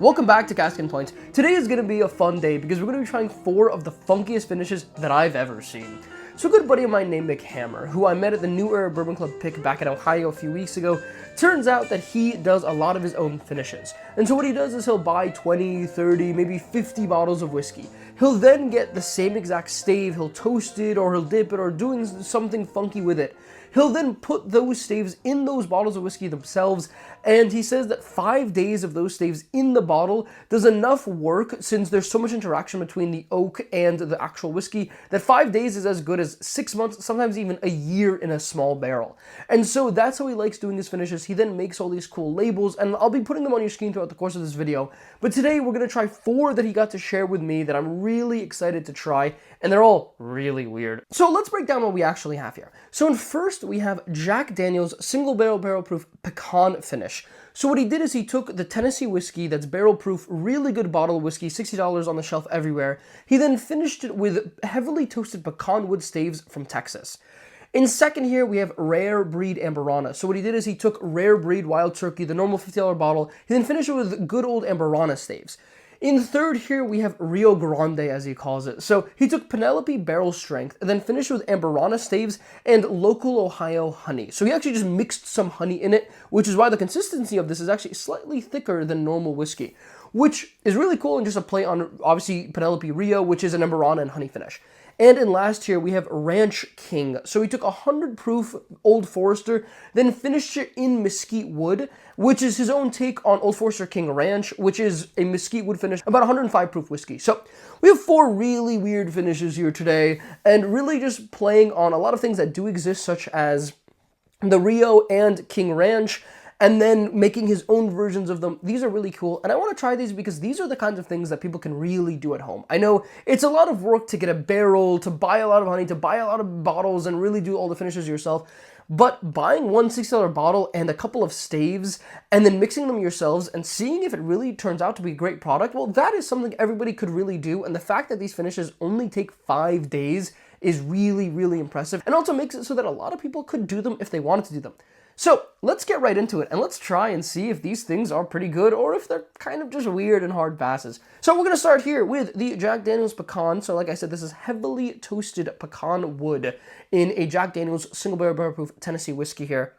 Welcome back to Casking Points. Today is going to be a fun day because we're going to be trying 4 of the funkiest finishes that I've ever seen. So a good buddy of mine named McHammer, who I met at the New Era Bourbon Club pick back in Ohio a few weeks ago, turns out that he does a lot of his own finishes. And so what he does is he'll buy 20, 30, maybe 50 bottles of whiskey. He'll then get the same exact stave, he'll toast it or he'll dip it or doing something funky with it. He'll then put those staves in those bottles of whiskey themselves, and he says that 5 days of those staves in the bottle does enough work, since there's so much interaction between the oak and the actual whiskey, that 5 days is as good as 6 months, sometimes even a year in a small barrel. And so that's how he likes doing his finishes. He then makes all these cool labels, and I'll be putting them on your screen throughout the course of this video. But today we're going to try 4 that he got to share with me that I'm really excited to try, and they're all really weird. So let's break down what we actually have here. So in first, we have Jack Daniel's single barrel proof pecan finish. So what he did is he took the Tennessee whiskey that's barrel proof, really good bottle of whiskey, $60 on the shelf everywhere. He then finished it with heavily toasted pecan wood staves from Texas. In second here, we have Rare Breed Amburana. So what he did is he took Rare Breed Wild Turkey, the normal $50 bottle, he then finished it with good old Amburana staves. In third here, we have Rio Grande, as he calls it. So he took Penelope Barrel Strength and then finished with Amburana staves and local Ohio honey. So he actually just mixed some honey in it, which is why the consistency of this is actually slightly thicker than normal whiskey, which is really cool and just a play on, obviously, Penelope Rio, which is an Amburana and honey finish. And in last here, we have Ranch King. So he took 100 proof Old Forester, then finished it in Mesquite wood, which is his own take on Old Forester King Ranch, which is a Mesquite wood finish, about 105 proof whiskey. So we have 4 really weird finishes here today, and really just playing on a lot of things that do exist, such as the Rio and King Ranch, and then making his own versions of them. These are really cool, and I want to try these because these are the kinds of things that people can really do at home. I know it's a lot of work to get a barrel, to buy a lot of honey, to buy a lot of bottles, and really do all the finishes yourself, but buying one $60 bottle and a couple of staves, and then mixing them yourselves and seeing if it really turns out to be a great product, well, that is something everybody could really do, and the fact that these finishes only take 5 days is really, really impressive, and also makes it so that a lot of people could do them if they wanted to do them. So let's get right into it, and let's try and see if these things are pretty good or if they're kind of just weird and hard passes. So we're going to start here with the Jack Daniel's Pecan. So like I said, this is heavily toasted pecan wood in a Jack Daniel's single barrel proof Tennessee whiskey here.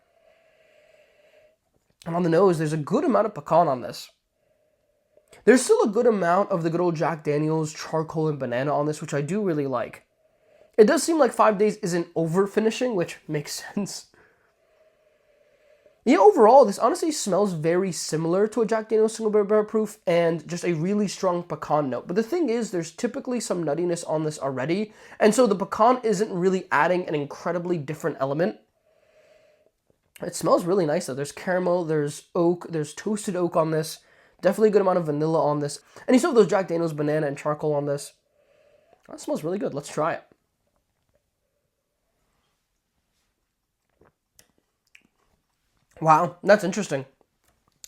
And on the nose, there's a good amount of pecan on this. There's still a good amount of the good old Jack Daniel's charcoal and banana on this, which I do really like. It does seem like 5 days isn't over finishing, which makes sense. Yeah, overall, this honestly smells very similar to a Jack Daniel's single barrel proof and just a really strong pecan note. But the thing is, there's typically some nuttiness on this already, and so the pecan isn't really adding an incredibly different element. It smells really nice though. There's caramel, there's oak, there's toasted oak on this. Definitely a good amount of vanilla on this. And you still have those Jack Daniel's banana and charcoal on this. That smells really good. Let's try it. Wow, that's interesting.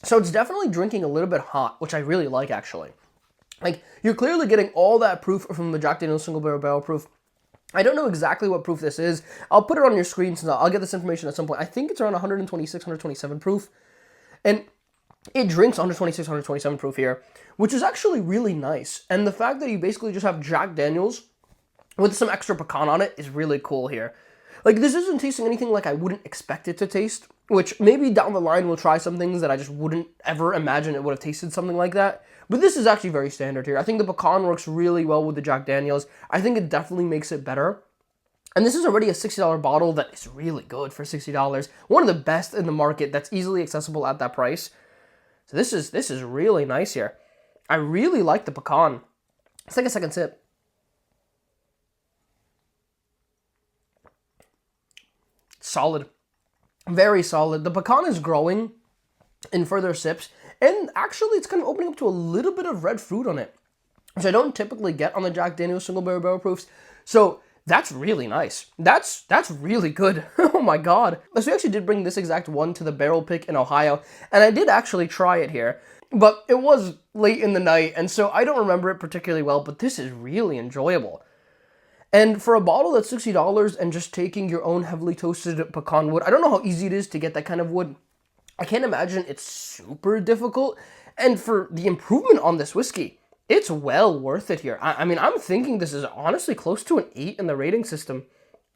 So it's definitely drinking a little bit hot, which I really like, actually. Like, you're clearly getting all that proof from the Jack Daniel's single barrel proof. I don't know exactly what proof this is. I'll put it on your screen, since I'll get this information at some point. I think it's around 126, 127 proof. And it drinks 126, 127 proof here, which is actually really nice. And the fact that you basically just have Jack Daniel's with some extra pecan on it is really cool here. Like, this isn't tasting anything like I wouldn't expect it to taste, which maybe down the line we'll try some things that I just wouldn't ever imagine it would have tasted something like that. But this is actually very standard here. I think the pecan works really well with the Jack Daniel's. I think it definitely makes it better. And this is already a $60 bottle that is really good for $60. One of the best in the market that's easily accessible at that price. So this is really nice here. I really like the pecan. Let's take a second sip. Solid. Very solid. The pecan is growing in further sips, and actually it's kind of opening up to a little bit of red fruit on it, which I don't typically get on the Jack Daniel's single barrel proofs. So that's really nice. That's really good. Oh my god. So we actually did bring this exact one to the barrel pick in Ohio, and I did actually try it here, but it was late in the night, and so I don't remember it particularly well, but this is really enjoyable. And for a bottle that's $60 and just taking your own heavily toasted pecan wood, I don't know how easy it is to get that kind of wood. I can't imagine it's super difficult. And for the improvement on this whiskey, it's well worth it here. I mean, I'm thinking this is honestly close to an 8 in the rating system.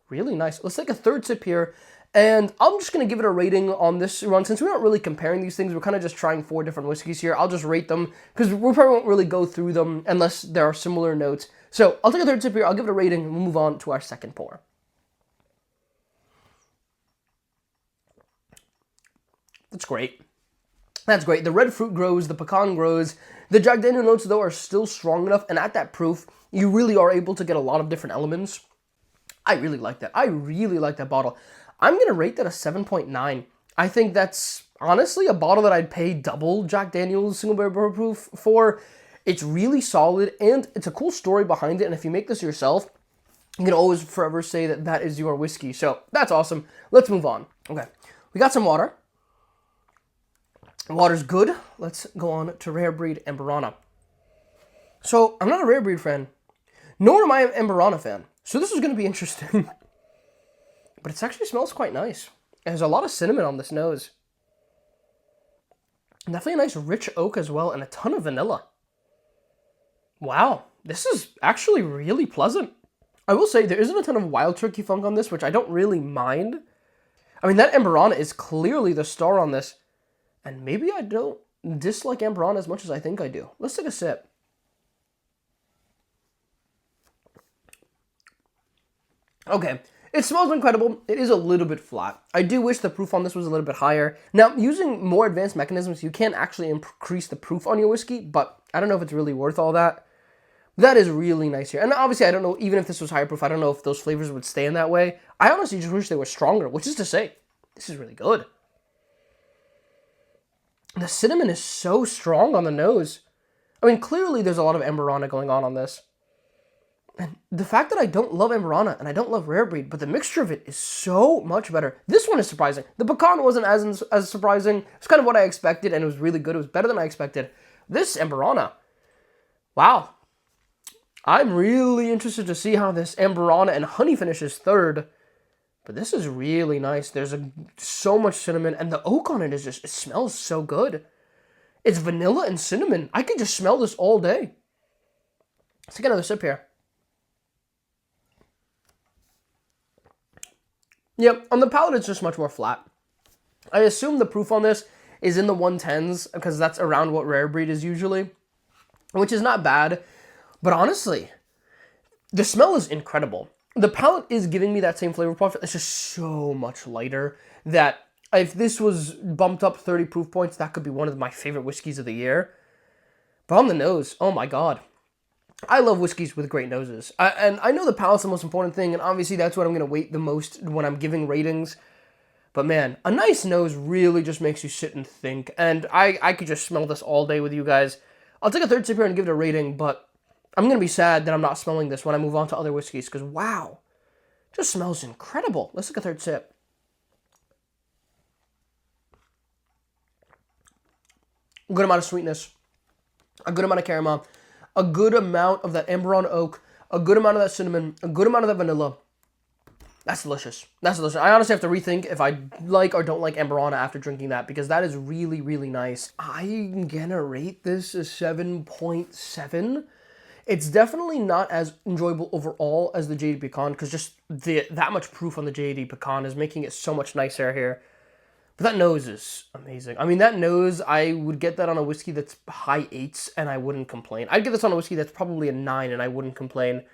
Really nice. Let's take a third sip here. And I'm just going to give it a rating on this run. Since we're not really comparing these things, we're kind of just trying 4 different whiskeys here. I'll just rate them because we probably won't really go through them unless there are similar notes. So I'll take a third sip here. I'll give it a rating and we'll move on to our second pour. That's great. That's great. The red fruit grows, the pecan grows. The Jack Daniel notes, though, are still strong enough. And at that proof, you really are able to get a lot of different elements. I really like that. I really like that bottle. I'm going to rate that a 7.9. I think that's honestly a bottle that I'd pay double Jack Daniel's single barrel proof for. It's really solid, and it's a cool story behind it. And if you make this yourself, you can always forever say that that is your whiskey. So that's awesome. Let's move on. Okay, we got some water. Water's good. Let's go on to Rare Breed Amburana. So I'm not a Rare Breed fan, nor am I an Amburana fan. So this is going to be interesting. But it actually smells quite nice. There's a lot of cinnamon on this nose. Definitely a nice rich oak as well, and a ton of vanilla. Wow, this is actually really pleasant. I will say there isn't a ton of wild turkey funk on this, which I don't really mind. I mean, that Amburana is clearly the star on this. And maybe I don't dislike Amburana as much as I think I do. Let's take a sip. Okay, it smells incredible. It is a little bit flat. I do wish the proof on this was a little bit higher. Now, using more advanced mechanisms, you can actually increase the proof on your whiskey, but I don't know if it's really worth all that. That is really nice here. And obviously, I don't know, even if this was higher proof, I don't know if those flavors would stay in that way. I honestly just wish they were stronger, which is to say, this is really good. The cinnamon is so strong on the nose. I mean, clearly there's a lot of Amburana going on this. And the fact that I don't love Amburana and I don't love Rare Breed, but the mixture of it is so much better. This one is surprising. The pecan wasn't as surprising. It's kind of what I expected, and it was really good. It was better than I expected. This Amburana, wow. I'm really interested to see how this Amburana and honey finishes third. But this is really nice. There's so much cinnamon, and the oak on it is just, it smells so good. It's vanilla and cinnamon. I could just smell this all day. Let's take another sip here. Yep, on the palate, it's just much more flat. I assume the proof on this is in the 110s, because that's around what Rare Breed is usually, which is not bad. But honestly, the smell is incredible. The palate is giving me that same flavor profile. It's just so much lighter that if this was bumped up 30 proof points, that could be one of my favorite whiskeys of the year. But on the nose, oh my god. I love whiskeys with great noses. And I know the palate's the most important thing, and obviously that's what I'm going to weight the most when I'm giving ratings. But man, a nice nose really just makes you sit and think. And I could just smell this all day with you guys. I'll take a third sip here and give it a rating, but I'm going to be sad that I'm not smelling this when I move on to other whiskeys, because wow, it just smells incredible. Let's take a third sip. A good amount of sweetness, a good amount of caramel, a good amount of that Amburana oak, a good amount of that cinnamon, a good amount of that vanilla. That's delicious. That's delicious. I honestly have to rethink if I like or don't like Amburana after drinking that, because that is really, really nice. I'm going to rate this a 7.7. It's definitely not as enjoyable overall as the JD Pecan, because just that much proof on the JD Pecan is making it so much nicer here. But that nose is amazing. I mean, that nose, I would get that on a whiskey that's high 8s, and I wouldn't complain. I'd get this on a whiskey that's probably a 9, and I wouldn't complain. It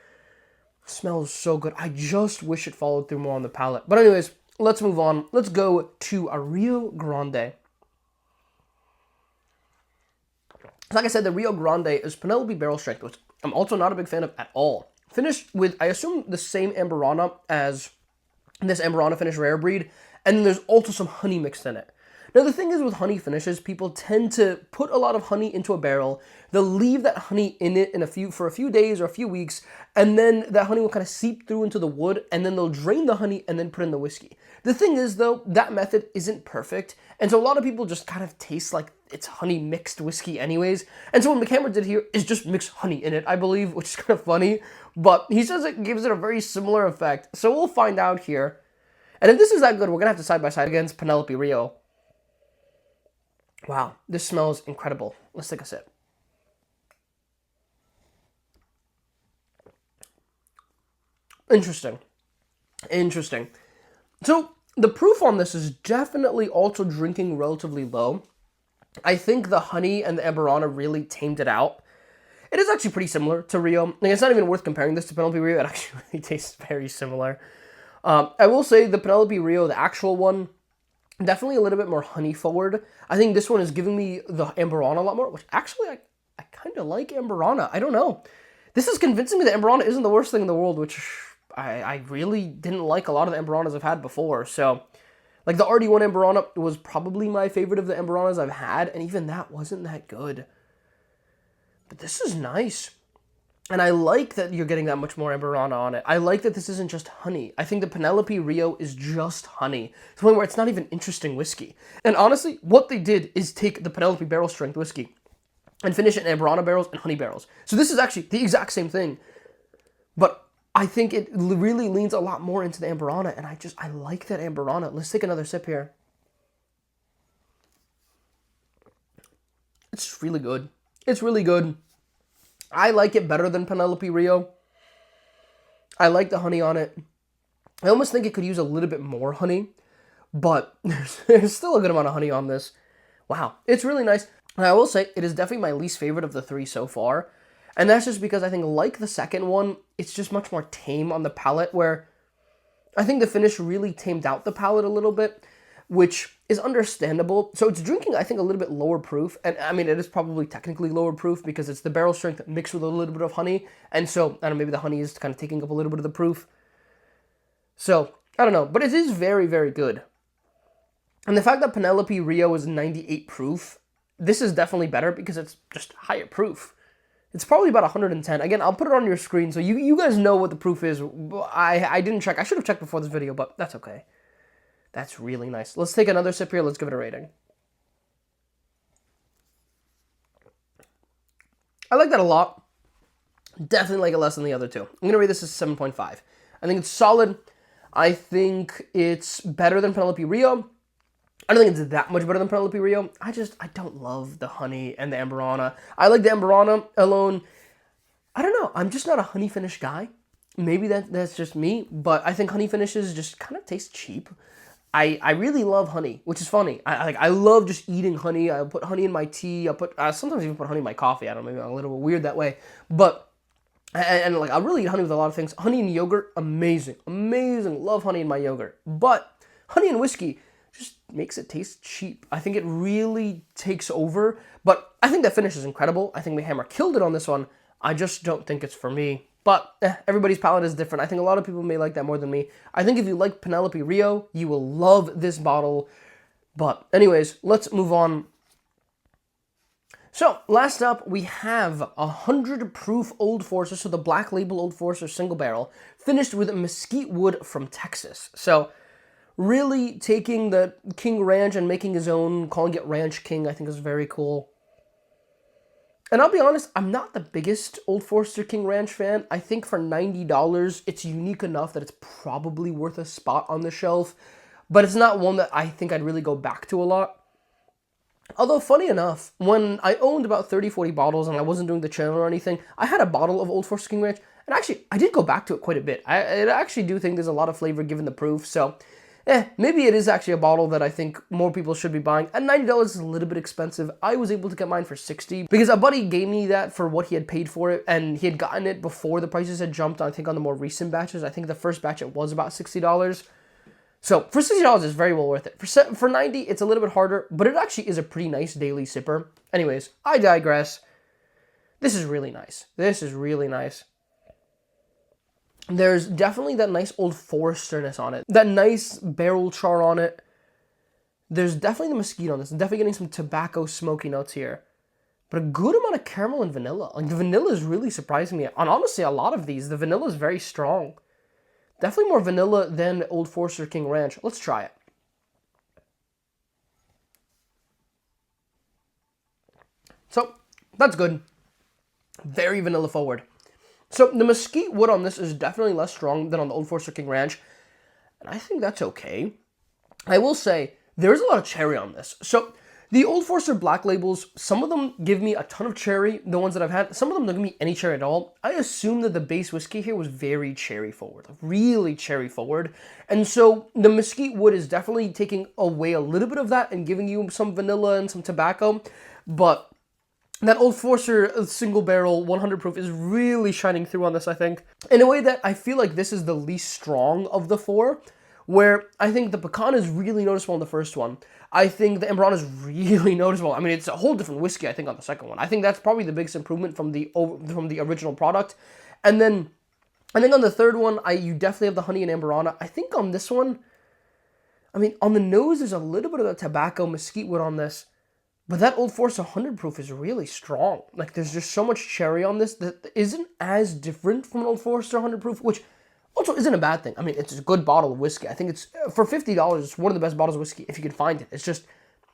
smells so good. I just wish it followed through more on the palate. But anyways, let's move on. Let's go to a Rio Grande. Like I said, the Rio Grande is Penelope Barrel Strength, which I'm also not a big fan of at all. Finished with, I assume, the same Amburana as this Amburana Finish Rare Breed, and then there's also some honey mixed in it. Now, the thing is with honey finishes, people tend to put a lot of honey into a barrel. They'll leave that honey in it for a few days or a few weeks, and then that honey will kind of seep through into the wood, and then they'll drain the honey and then put in the whiskey. The thing is, though, that method isn't perfect, and so a lot of people just kind of taste like it's honey mixed whiskey anyways. And so what McHammer did here is just mix honey in it, I believe, which is kind of funny, but he says it gives it a very similar effect. So we'll find out here. And if this is that good, we're going to have to side by side against Penelope Rio. Wow, this smells incredible. Let's take a sip. Interesting. Interesting. So, the proof on this is definitely also drinking relatively low. I think the honey and the Amburana really tamed it out. It is actually pretty similar to Rio. Like, it's not even worth comparing this to Penelope Rio. It actually really tastes very similar. I will say the Penelope Rio, the actual one, definitely a little bit more honey forward. I think this one is giving me the Amburana a lot more, which actually I kind of like Amburana. I don't know. This is convincing me that Amburana isn't the worst thing in the world, which I really didn't like a lot of the Amburanas I've had before. So, like the RD1 Amburana was probably my favorite of the Amburanas I've had, and even that wasn't that good. But this is nice. And I like that you're getting that much more Amburana on it. I like that this isn't just honey. I think the Penelope Rio is just honey. It's the point where it's not even interesting whiskey. And honestly, what they did is take the Penelope Barrel Strength whiskey and finish it in Amburana barrels and honey barrels. So this is actually the exact same thing. But I think it really leans a lot more into the Amburana, and I like that Amburana. Let's take another sip here. It's really good. It's really good. I like it better than Penelope Rio. I like the honey on it. I almost think it could use a little bit more honey, but there's still a good amount of honey on this. Wow, it's really nice. And I will say, it is definitely my least favorite of the three so far. And that's just because I think, like the second one, it's just much more tame on the palate, where I think the finish really tamed out the palate a little bit, which is understandable. So it's drinking, I think, a little bit lower proof. And I mean, it is probably technically lower proof because it's the barrel strength mixed with a little bit of honey. And so, I don't know, maybe the honey is kind of taking up a little bit of the proof. So, I don't know. But it is very, very good. And the fact that Penelope Rio is 98 proof, this is definitely better because it's just higher proof. It's probably about 110. Again, I'll put it on your screen so you guys know what the proof is. I didn't check. I should have checked before this video, but that's okay. That's really nice. Let's take another sip here. Let's give it a rating. I like that a lot. Definitely like it less than the other two. I'm going to rate this as 7.5. I think it's solid. I think it's better than Penelope Rio. I don't think it's that much better than Penelope Rio. I don't love the honey and the Amburana. I like the Amburana alone. I don't know. I'm just not a honey finish guy. Maybe that's just me, but I think honey finishes just kind of taste cheap. I really love honey, which is funny. I love just eating honey. I put honey in my tea. I sometimes even put honey in my coffee. I don't know, maybe I'm a little bit weird that way, but and like I really eat honey with a lot of things. Honey and yogurt, amazing, amazing. Love honey in my yogurt, but honey and whiskey just makes it taste cheap. I think it really takes over, but I think that finish is incredible. I think McHammer killed it on this one. I just don't think it's for me. But everybody's palate is different. I think a lot of people may like that more than me. I think if you like Penelope Rio, you will love this bottle. But anyways, let's move on. So, last up, we have 100 proof Old Forester, so the Black Label Old Forester single barrel, finished with mesquite wood from Texas. So, really taking the King Ranch and making his own, calling it Ranch King, I think is very cool. And I'll be honest, I'm not the biggest Old Forester King Ranch fan. I think for $90, it's unique enough that it's probably worth a spot on the shelf. But it's not one that I think I'd really go back to a lot. Although, funny enough, when I owned about 30, 40 bottles and I wasn't doing the channel or anything, I had a bottle of Old Forester King Ranch. And actually, I did go back to it quite a bit. I actually do think there's a lot of flavor given the proof. So, maybe it is actually a bottle that I think more people should be buying. At $90 is a little bit expensive. I was able to get mine for $60 because a buddy gave me that for what he had paid for it, and he had gotten it before the prices had jumped, I think, on the more recent batches. I think the first batch it was about $60. So for $60, it's very well worth it. For $90, it's a little bit harder, but it actually is a pretty nice daily sipper. Anyways, I digress. This is really nice. This is really nice. There's definitely that nice Old Foresterness on it. That nice barrel char on it. There's definitely the mesquite on this. I'm definitely getting some tobacco smoky notes here. But a good amount of caramel and vanilla. Like, the vanilla is really surprising me. And honestly, a lot of these, the vanilla is very strong. Definitely more vanilla than Old Forester King Ranch. Let's try it. So, that's good. Very vanilla forward. So, the mesquite wood on this is definitely less strong than on the Old Forester King Ranch. And I think that's okay. I will say, there's a lot of cherry on this. So, The Old Forester Black Labels, some of them give me a ton of cherry, the ones that I've had. Some of them don't give me any cherry at all. I assume that the base whiskey here was very cherry forward, like really cherry forward. And so the Mesquite wood is definitely taking away a little bit of that and giving you some vanilla and some tobacco. But that Old Forester single barrel 100 proof is really shining through on this, I think. In a way that I feel like this is the least strong of the four, where I think the Pecan is really noticeable in the first one. I think the Amburana is really noticeable. I mean, it's a whole different whiskey, I think, on the second one. I think that's probably the biggest improvement from the original product. And then, I think on the third one, you definitely have the Honey and Amburana. I think on this one, I mean, on the nose, there's a little bit of the tobacco mesquite wood on this. But that Old Forester 100 proof is really strong. Like, there's just so much cherry on this that isn't as different from an Old Forester 100 proof, which also isn't a bad thing. I mean, it's a good bottle of whiskey. I think it's, for $50, it's one of the best bottles of whiskey if you can find it. It's just,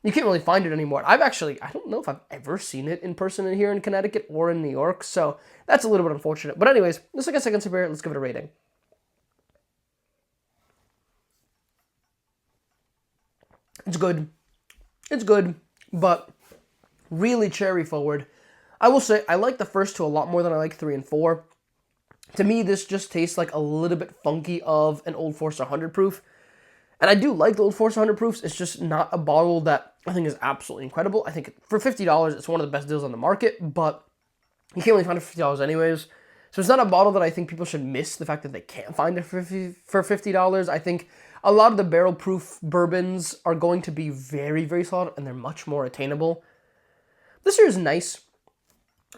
you can't really find it anymore. I don't know if I've ever seen it in person here in Connecticut or in New York, so that's a little bit unfortunate. But anyways, let's take a second sip here. Let's give it a rating. It's good. It's good, but really cherry forward. I will say, I like the first two a lot more than I like 3 and 4. To me, this just tastes like a little bit funky of an Old Forester 100 proof. And I do like the Old Forester 100 proofs. It's just not a bottle that I think is absolutely incredible. I think for $50, it's one of the best deals on the market, but you can't really find it for $50 anyways. So it's not a bottle that I think people should miss the fact that they can't find it for $50. I think a lot of the barrel proof bourbons are going to be very, very solid, and they're much more attainable. This here is nice.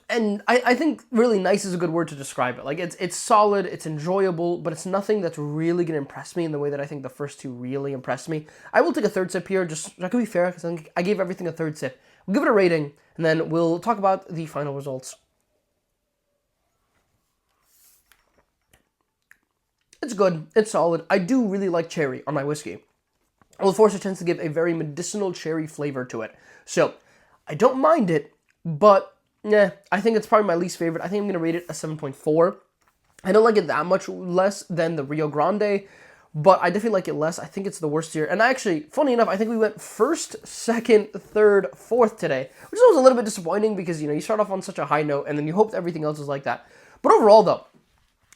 And I think really nice is a good word to describe it. Like, it's solid, it's enjoyable, but it's nothing that's really going to impress me in the way that I think the first two really impressed me. I will take a third sip here, just so I can be fair, because I think I gave everything a third sip. We'll give it a rating, and then we'll talk about the final results. It's good, it's solid. I do really like cherry on my whiskey. Old Forester tends to give a very medicinal cherry flavor to it. So, I don't mind it, but yeah, I think it's probably my least favorite. I think I'm going to rate it a 7.4. I don't like it that much less than the Rio Grande, but I definitely like it less. I think it's the worst here. And actually, funny enough, I think we went first, second, third, fourth today, which was a little bit disappointing because, you start off on such a high note and then you hope that everything else is like that. But overall, though,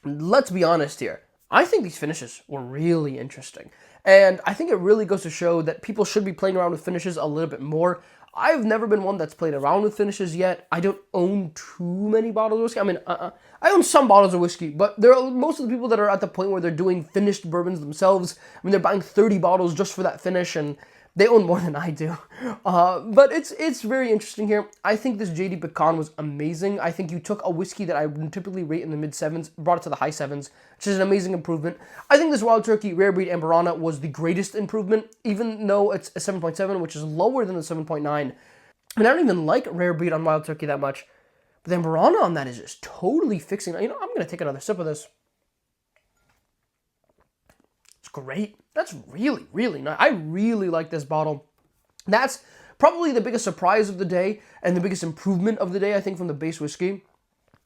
let's be honest here. I think these finishes were really interesting. And I think it really goes to show that people should be playing around with finishes a little bit more. I've never been one that's played around with finishes yet. I don't own too many bottles of whiskey. I mean, I own some bottles of whiskey, but there are most of the people that are at the point where they're doing finished bourbons themselves. I mean, they're buying 30 bottles just for that finish, and they own more than I do. But it's very interesting here. I think this JD Pecan was amazing. I think you took a whiskey that I would typically rate in the mid-7s, brought it to the high 7s, which is an amazing improvement. I think this Wild Turkey Rare Breed Amburana was the greatest improvement, even though it's a 7.7, which is lower than the 7.9. And I don't even like Rare Breed on Wild Turkey that much. But the Amburana on that is just totally fixing. I'm going to take another sip of this. It's great. That's really, really nice. I really like this bottle. That's probably the biggest surprise of the day and the biggest improvement of the day, I think, from the base whiskey.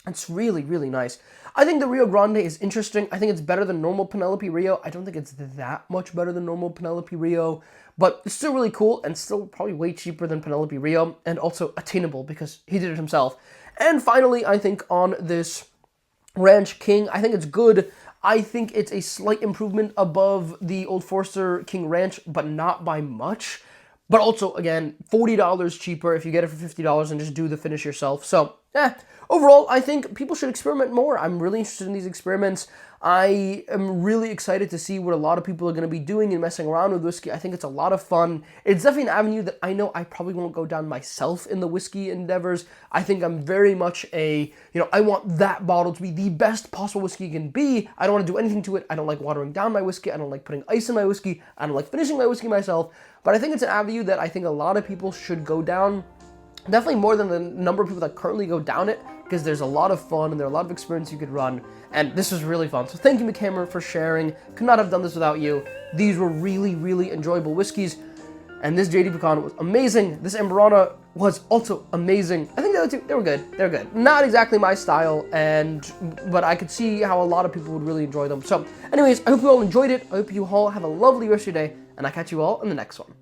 It's really, really nice. I think the Rio Grande is interesting. I think it's better than normal Penelope Rio. I don't think it's that much better than normal Penelope Rio, but it's still really cool and still probably way cheaper than Penelope Rio and also attainable because he did it himself. And finally, I think on this Ranch King, I think it's good. I think it's a slight improvement above the Old Forester King Ranch, but not by much. But also, again, $40 cheaper if you get it for $50 and just do the finish yourself. So, overall, I think people should experiment more. I'm really interested in these experiments. I am really excited to see what a lot of people are going to be doing and messing around with whiskey. I think it's a lot of fun. It's definitely an avenue that I know I probably won't go down myself in the whiskey endeavors. I think I'm very much I want that bottle to be the best possible whiskey it can be. I don't want to do anything to it. I don't like watering down my whiskey. I don't like putting ice in my whiskey. I don't like finishing my whiskey myself. But I think it's an avenue that I think a lot of people should go down. Definitely more than the number of people that currently go down it, because there's a lot of fun and there are a lot of experience you could run, and this was really fun. So thank you, McHammer, for sharing. Could not have done this without you. These were really, really enjoyable whiskeys, and this JD Pecan was amazing. This Amburana was also amazing. I think the other two, they were good. They're good. Not exactly my style, but I could see how a lot of people would really enjoy them. So anyways, I hope you all enjoyed it. I hope you all have a lovely rest of your day, and I'll catch you all in the next one.